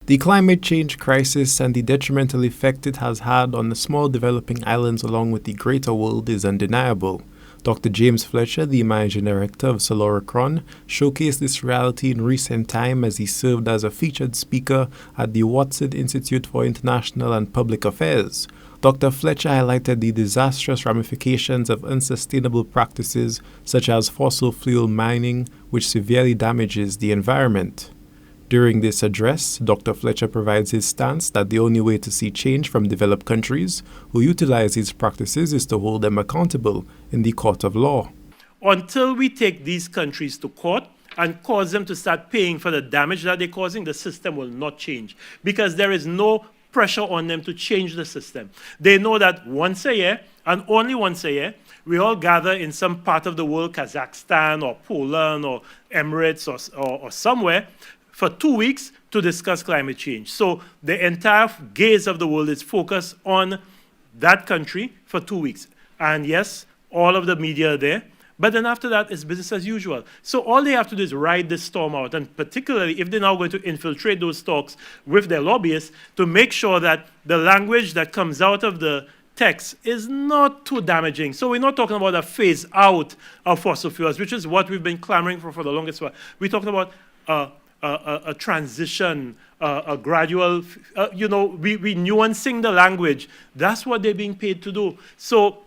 The climate change crisis and the detrimental effect it has had on the small developing islands along with the greater world is undeniable. Dr. James Fletcher, the managing director of Soloricron, showcased this reality in recent time as he served as a featured speaker at the Watson Institute for International and Public Affairs. Dr. Fletcher highlighted the disastrous ramifications of unsustainable practices such as fossil fuel mining, which severely damages the environment. During this address, Dr. Fletcher provides his stance that the only way to see change from developed countries who utilize these practices is to hold them accountable in the court of law. Until we take these countries to court and cause them to start paying for the damage that they're causing, the system will not change because there is no pressure on them to change the system. They know that once a year, and only once a year, we all gather in some part of the world, Kazakhstan or Poland or Emirates or somewhere, for 2 weeks to discuss climate change. So the entire gaze of the world is focused on that country for 2 weeks. And yes, all of the media are there, but then after that, it's business as usual. So all they have to do is ride this storm out, and particularly if they're now going to infiltrate those talks with their lobbyists to make sure that the language that comes out of the text is not too damaging. So we're not talking about a phase out of fossil fuels, which is what we've been clamoring for the longest while. We're talking about a transition, a gradual, we nuancing the language. That's what they're being paid to do. So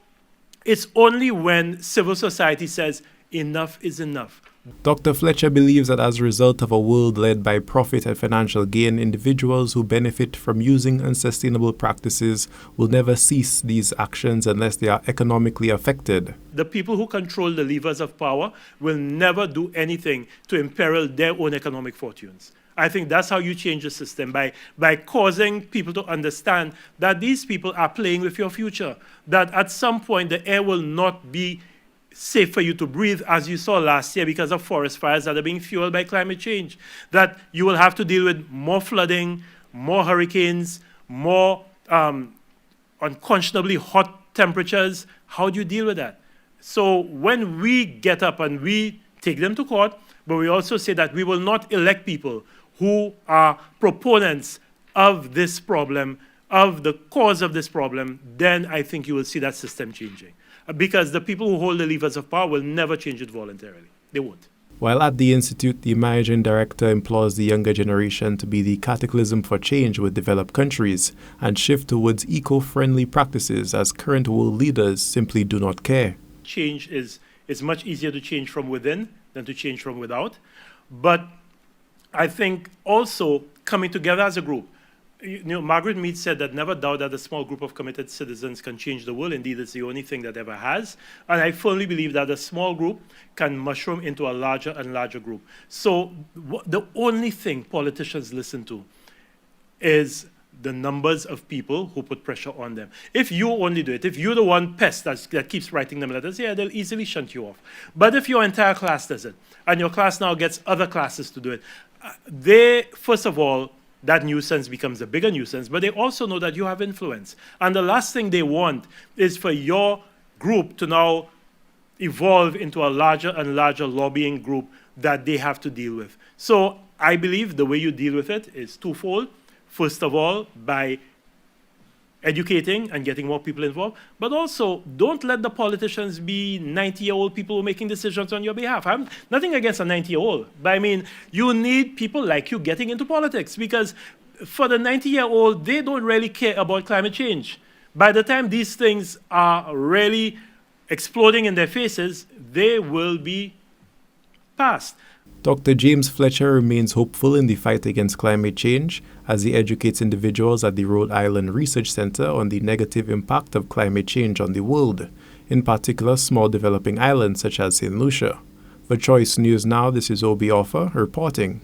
it's only when civil society says enough is enough. Dr. Fletcher believes that as a result of a world led by profit and financial gain, individuals who benefit from using unsustainable practices will never cease these actions unless they are economically affected. The people who control the levers of power will never do anything to imperil their own economic fortunes. I think that's how you change the system, by causing people to understand that these people are playing with your future, that at some point the air will not be safe for you to breathe, as you saw last year because of forest fires that are being fueled by climate change, that you will have to deal with more flooding, more hurricanes, more unconscionably hot temperatures. How do you deal with that? So when we get up and we take them to court, but we also say that we will not elect people who are proponents of this problem, of the cause of this problem, then I think you will see that system changing. Because the people who hold the levers of power will never change it voluntarily. They won't. While at the Institute, the managing director implores the younger generation to be the cataclysm for change with developed countries and shift towards eco-friendly practices as current world leaders simply do not care. Change is much easier to change from within than to change from without. But I think also coming together as a group, Margaret Mead said that never doubt that a small group of committed citizens can change the world. Indeed, it's the only thing that ever has. And I firmly believe that a small group can mushroom into a larger and larger group. So the only thing politicians listen to is the numbers of people who put pressure on them. If you only do it, if you're the one pest that keeps writing them letters, yeah, they'll easily shunt you off. But if your entire class does it, and your class now gets other classes to do it, they, first of all, that nuisance becomes a bigger nuisance, but they also know that you have influence. And the last thing they want is for your group to now evolve into a larger and larger lobbying group that they have to deal with. So I believe the way you deal with it is twofold. First of all, by educating and getting more people involved, but also don't let the politicians be 90-year-old people who are making decisions on your behalf. I'm nothing against a 90-year-old, but I mean, you need people like you getting into politics because for the 90-year-old, they don't really care about climate change. By the time these things are really exploding in their faces, they will be past. Dr. James Fletcher remains hopeful in the fight against climate change as he educates individuals at the Rhode Island Research Center on the negative impact of climate change on the world, in particular small developing islands such as St. Lucia. For Choice News Now, this is Obi Offor reporting.